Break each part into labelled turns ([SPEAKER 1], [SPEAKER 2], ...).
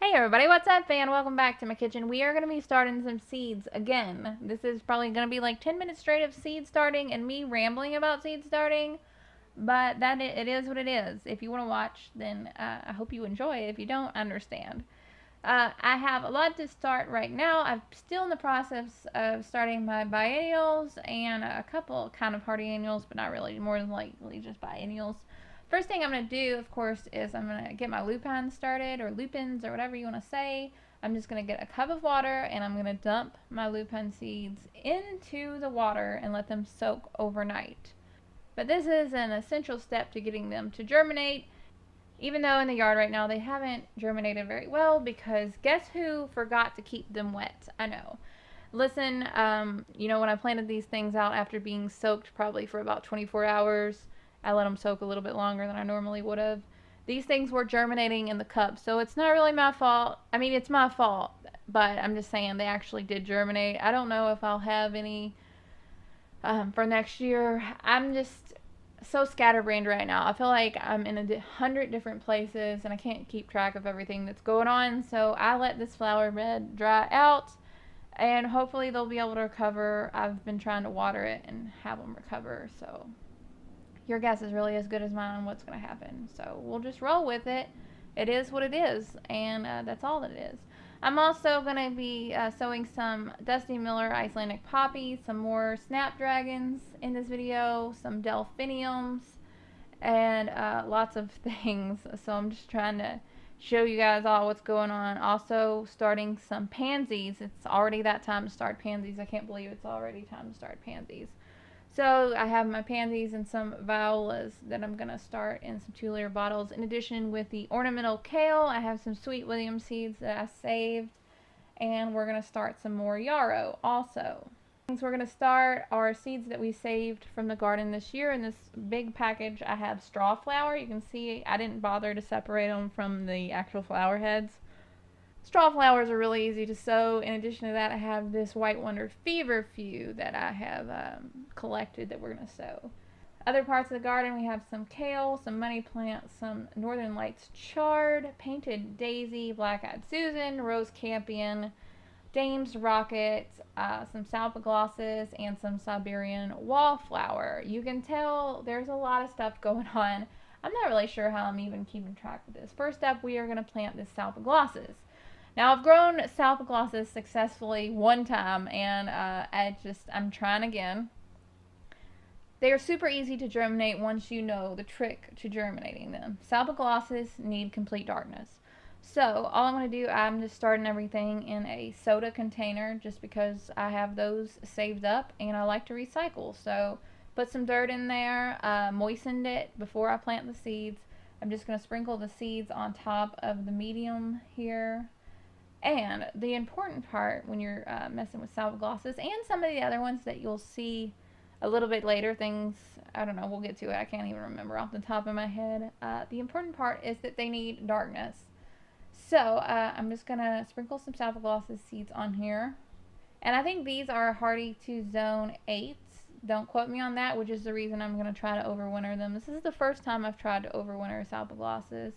[SPEAKER 1] Hey everybody, what's up, and welcome back to my kitchen. We are going to be starting some seeds again. This is probably going to be like 10 minutes straight of seed starting and me rambling about seed starting, but it is what it is. If you want to watch, then I hope you enjoy it. If you don't, understand. I have a lot to start right now. I'm still in the process of starting my biennials and a couple kind of hardy annuals, but not really, more than likely just biennials. First thing I'm going to do, of course, is I'm going to get my lupines started, or lupins, or whatever you want to say. I'm just going to get a cup of water, and I'm going to dump my lupine seeds into the water and let them soak overnight. But this is an essential step to getting them to germinate, even though in the yard right now they haven't germinated very well, because guess who forgot to keep them wet? I know. Listen, when I planted these things out after being soaked probably for about 24 hours, I let them soak a little bit longer than I normally would have. These things were germinating in the cup, so it's not really my fault. I mean, it's my fault, but I'm just saying they actually did germinate. I don't know if I'll have any for next year. I'm just so scatterbrained right now. I feel like I'm in 100 different places and I can't keep track of everything that's going on. So I let this flower bed dry out and hopefully they'll be able to recover. I've been trying to water it and have them recover. So your guess is really as good as mine on what's going to happen. So we'll just roll with it. It is what it is, and that's all that it is. I'm also going to be sowing some Dusty Miller Icelandic poppies, some more snapdragons in this video, some delphiniums, and lots of things. So I'm just trying to show you guys all what's going on. Also starting some pansies. It's already that time to start pansies. I can't believe it's already time to start pansies. So I have my pansies and some violas that I'm going to start in some 2-liter bottles. In addition, with the ornamental kale, I have some Sweet William seeds that I saved. And we're going to start some more yarrow also. Things we're going to start are seeds that we saved from the garden this year. In this big package, I have straw flower. You can see I didn't bother to separate them from the actual flower heads. Straw flowers are really easy to sow. In addition to that, I have this White Wonder feverfew that I have collected that we're going to sow. Other parts of the garden, we have some kale, some money plants, some Northern Lights chard, painted daisy, black-eyed Susan, rose campion, Dame's rocket, some salpaglosses, and some Siberian wallflower. You can tell there's a lot of stuff going on. I'm not really sure how I'm even keeping track of this. First up, we are going to plant this salpaglosses. Now, I've grown salpaglosses successfully one time, and I'm trying again. They are super easy to germinate once you know the trick to germinating them. Salpaglosses need complete darkness. So, all I'm going to do, I'm just starting everything in a soda container just because I have those saved up and I like to recycle. So, put some dirt in there, moistened it before I plant the seeds. I'm just going to sprinkle the seeds on top of the medium here. And the important part when you're messing with salpaglosses and some of the other ones that you'll see a little bit later, things, I don't know, we'll get to it, I can't even remember off the top of my head. The important part is that they need darkness. So I'm just going to sprinkle some salpaglosses seeds on here. And I think these are hardy to zone 8. Don't quote me on that, which is the reason I'm going to try to overwinter them. This is the first time I've tried to overwinter salpaglosses.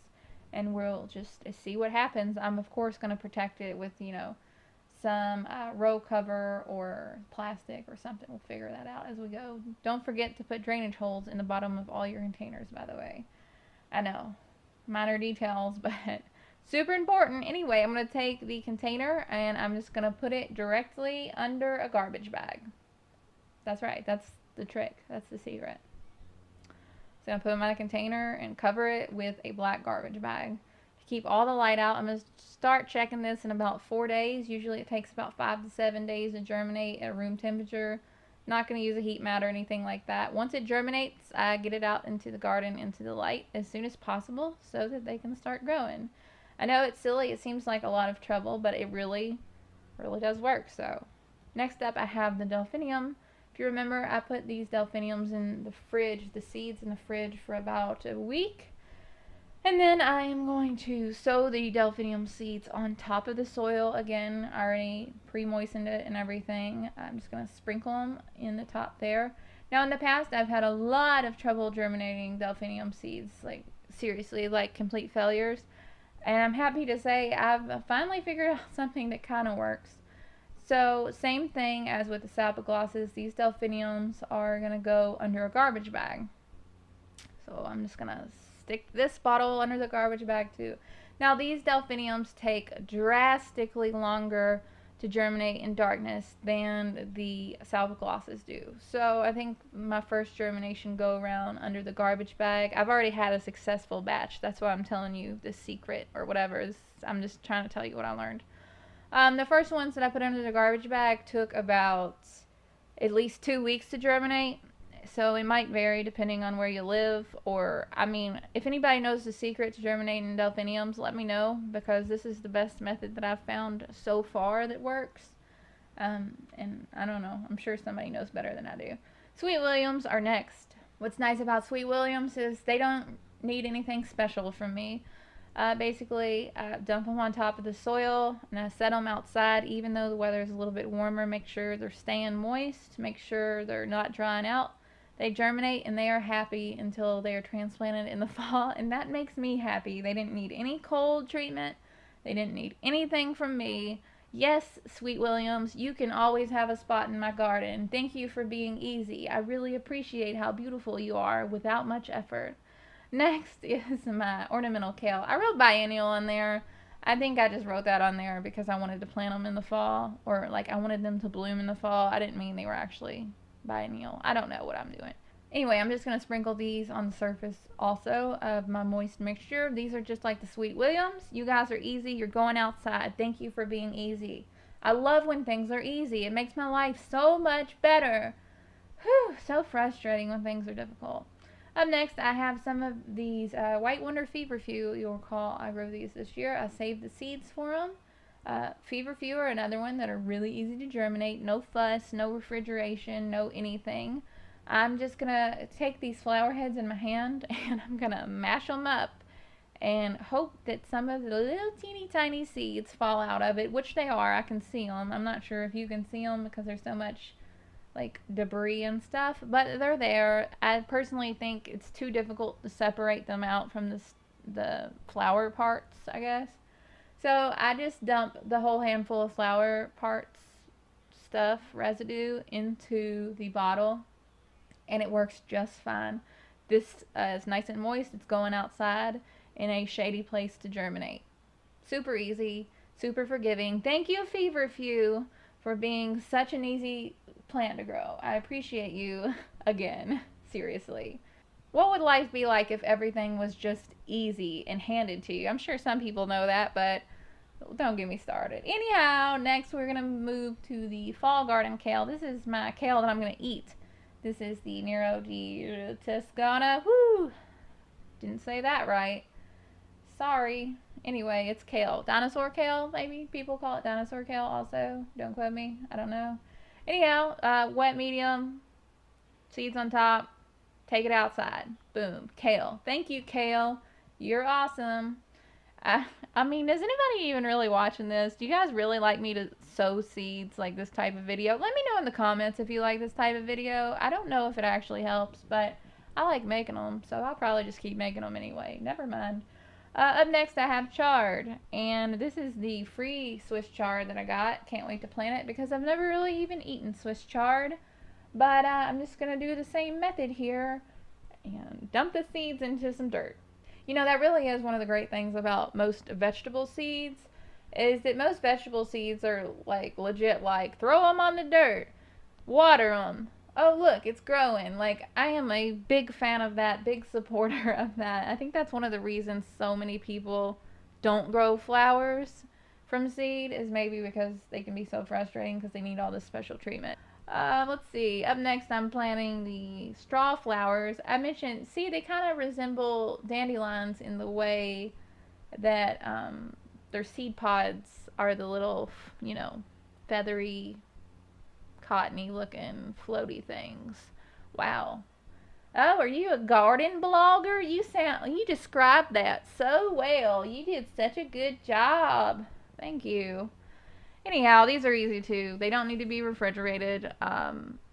[SPEAKER 1] And we'll just see what happens. I'm, of course, going to protect it with, some row cover or plastic or something. We'll figure that out as we go. Don't forget to put drainage holes in the bottom of all your containers, by the way. I know, minor details, but super important. Anyway, I'm going to take the container and I'm just going to put it directly under a garbage bag. That's right. That's the trick. That's the secret. So I'm going to put them in a container and cover it with a black garbage bag to keep all the light out. I'm going to start checking this in about 4 days. Usually it takes about 5 to 7 days to germinate at room temperature. Not going to use a heat mat or anything like that. Once it germinates, I get it out into the garden, into the light as soon as possible so that they can start growing. I know it's silly. It seems like a lot of trouble, but it really does work. So next up, I have the delphinium. If you remember, I put these delphiniums in the fridge, the seeds in the fridge for about a week. And then I am going to sow the delphinium seeds on top of the soil. Again, I already pre-moistened it and everything. I'm just going to sprinkle them in the top there. Now, in the past, I've had a lot of trouble germinating delphinium seeds. Like, seriously, like complete failures. And I'm happy to say I've finally figured out something that kind of works. So, same thing as with the Sapoglosses, these delphiniums are going to go under a garbage bag. So, I'm just going to stick this bottle under the garbage bag too. Now, these delphiniums take drastically longer to germinate in darkness than the Sapoglosses do. So, I think my first germination go around under the garbage bag. I've already had a successful batch. That's why I'm telling you the secret or whatever. I'm just trying to tell you what I learned. The first ones that I put under the garbage bag took about at least 2 weeks to germinate. So it might vary depending on where you live. Or, I mean, if anybody knows the secret to germinating delphiniums, let me know, because this is the best method that I've found so far that works. And I don't know. I'm sure somebody knows better than I do. Sweet Williams are next. What's nice about Sweet Williams is they don't need anything special from me. Basically, dump them on top of the soil and I set them outside even though the weather is a little bit warmer. Make sure they're staying moist, make sure they're not drying out. They germinate and they are happy until they are transplanted in the fall, and that makes me happy. They didn't need any cold treatment, they didn't need anything from me. Yes, Sweet Williams, you can always have a spot in my garden. Thank you for being easy. I really appreciate how beautiful you are without much effort. Next is my ornamental kale. I wrote biennial on there. I think I just wrote that on there because I wanted to plant them in the fall, or like I wanted them to bloom in the fall. I didn't mean they were actually biennial. I don't know what I'm doing. Anyway, I'm just going to sprinkle these on the surface also of my moist mixture. These are just like the Sweet Williams. You guys are easy. You're going outside. Thank you for being easy. I love when things are easy. It makes my life so much better. Whew, so frustrating when things are difficult. Up next, I have some of these White Wonder Feverfew. You'll recall I grew these this year. I saved the seeds for them. Feverfew are another one that are really easy to germinate. No fuss, no refrigeration, no anything. I'm just going to take these flower heads in my hand and I'm going to mash them up and hope that some of the little teeny tiny seeds fall out of it, which they are. I can see them. I'm not sure if you can see them because there's so much like debris and stuff, but they're there. I personally think it's too difficult to separate them out from the flower parts, I guess. So I just dump the whole handful of flower parts stuff, residue, into the bottle, and it works just fine. This is nice and moist. It's going outside in a shady place to germinate. Super easy, super forgiving. Thank you, Feverfew, for being such an easy plant to grow. I appreciate you again. Seriously. What would life be like if everything was just easy and handed to you? I'm sure some people know that, but don't get me started. Anyhow, next we're going to move to the fall garden kale. This is my kale that I'm going to eat. This is the Nero di Toscana. Woo! Didn't say that right. Sorry. Anyway, it's kale. Dinosaur kale, maybe people call it dinosaur kale also. Don't quote me. I don't know. Anyhow, wet medium, seeds on top, take it outside. Boom. Kale. Thank you, kale. You're awesome. I mean, is anybody even really watching this? Do you guys really like me to sow seeds like this type of video? Let me know in the comments if you like this type of video. I don't know if it actually helps, but I like making them, so I'll probably just keep making them anyway. Never mind. Up next, I have chard, and this is the free Swiss chard that I got. Can't wait to plant it because I've never really even eaten Swiss chard, but I'm just going to do the same method here and dump the seeds into some dirt. You know, that really is one of the great things about most vegetable seeds, is that most vegetable seeds are like legit, like throw them on the dirt, water them. Oh, look, it's growing. Like, I am a big fan of that, big supporter of that. I think that's one of the reasons so many people don't grow flowers from seed, is maybe because they can be so frustrating because they need all this special treatment. Let's see. Up next, I'm planting the straw flowers. I mentioned, see, they kind of resemble dandelions in the way that their seed pods are the little, you know, feathery, cottony looking floaty things. Wow. Oh, are you a garden blogger? You described that so well. You did such a good job. Thank you. Anyhow, these are easy too. They don't need to be refrigerated.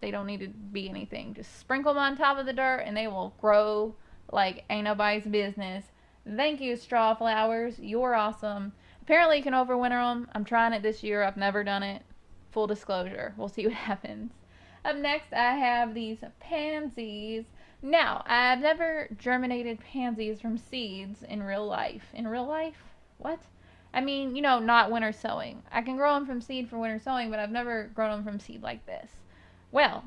[SPEAKER 1] They don't need to be anything. Just sprinkle them on top of the dirt and they will grow like ain't nobody's business. Thank you, straw flowers. You're awesome. Apparently you can overwinter them. I'm trying it this year. I've never done it. Full disclosure. We'll see what happens. Up next, I have these pansies. Now, I've never germinated pansies from seeds in real life. In real life? What? I mean, you know, not winter sowing. I can grow them from seed for winter sowing, but I've never grown them from seed like this. Well,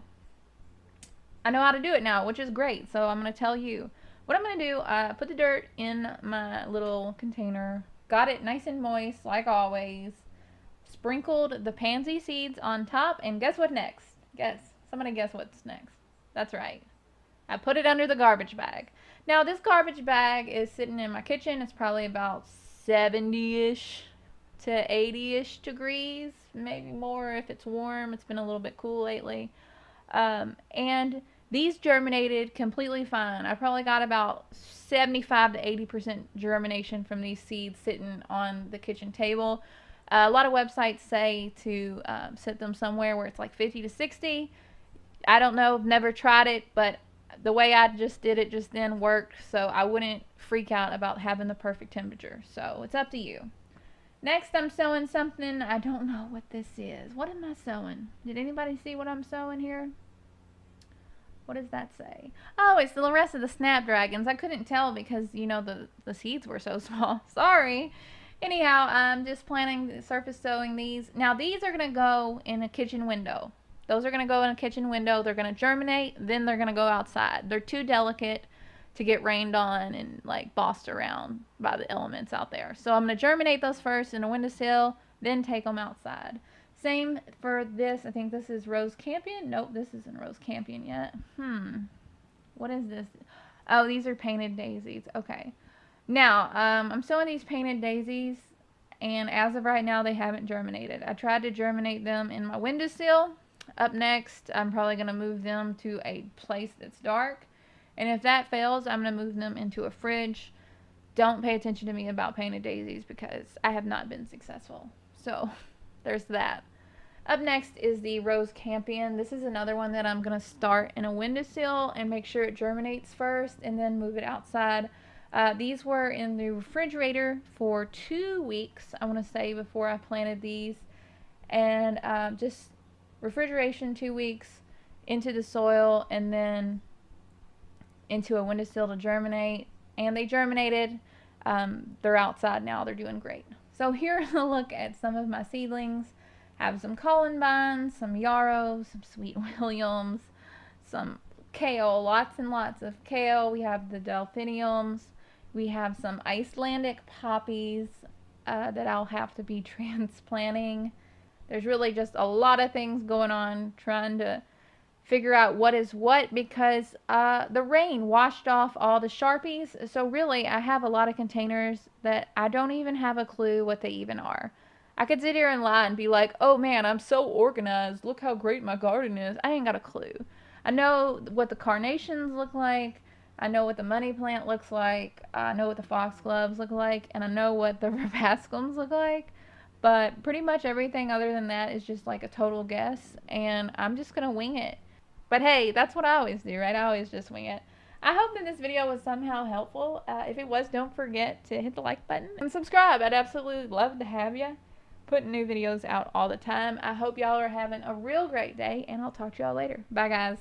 [SPEAKER 1] I know how to do it now, which is great, so I'm going to tell you. What I'm going to do, I put the dirt in my little container, got it nice and moist, like always, sprinkled the pansy seeds on top, and guess what next? Guess. Somebody guess what's next. That's right. I put it under the garbage bag. Now, this garbage bag is sitting in my kitchen. It's probably about 70-ish to 80-ish degrees, maybe more if it's warm. It's been a little bit cool lately. And these germinated completely fine. I probably got about 75 to 80% germination from these seeds sitting on the kitchen table. A lot of websites say to set them somewhere where it's like 50 to 60. I don't know, I've never tried it, but the way I just did it just then worked, so I wouldn't freak out about having the perfect temperature. So it's up to you. Next, I'm sewing something. I don't know what this is. What am I sewing? Did anybody see what I'm sewing here? What does that say? Oh, it's the rest of the snapdragons. I couldn't tell because, you know, the seeds were so small. Sorry. Anyhow, I'm just planning surface sewing these. Now, these are going to go in a kitchen window. Those are going to go in a kitchen window. They're going to germinate. Then they're going to go outside. They're too delicate to get rained on and, like, bossed around by the elements out there. So I'm going to germinate those first in a windowsill, then take them outside. Same for this. I think this is Rose Campion. Nope, this isn't Rose Campion yet. What is this? Oh, these are painted daisies. Okay. Now, I'm sewing these painted daisies, and as of right now, they haven't germinated. I tried to germinate them in my windowsill. Up next, I'm probably going to move them to a place that's dark. And if that fails, I'm going to move them into a fridge. Don't pay attention to me about painted daisies because I have not been successful. So, there's that. Up next is the Rose Campion. This is another one that I'm going to start in a windowsill and make sure it germinates first and then move it outside. These were in the refrigerator for 2 weeks, I want to say, before I planted these. And just refrigeration 2 weeks into the soil and then into a windowsill to germinate. And they germinated. They're outside now. They're doing great. So here's a look at some of my seedlings. I have some columbines, some yarrow, some sweet williams, some kale, lots and lots of kale. We have the delphiniums. We have some Icelandic poppies that I'll have to be transplanting. There's really just a lot of things going on trying to figure out what is what because the rain washed off all the Sharpies. So really, I have a lot of containers that I don't even have a clue what they even are. I could sit here and lie and be like, oh man, I'm so organized. Look how great my garden is. I ain't got a clue. I know what the carnations look like. I know what the money plant looks like. I know what the foxgloves look like. And I know what the verbascums look like. But pretty much everything other than that is just like a total guess. And I'm just going to wing it. But hey, that's what I always do, right? I always just wing it. I hope that this video was somehow helpful. If it was, don't forget to hit the like button and subscribe. I'd absolutely love to have you. Putting new videos out all the time. I hope y'all are having a real great day, and I'll talk to y'all later. Bye, guys.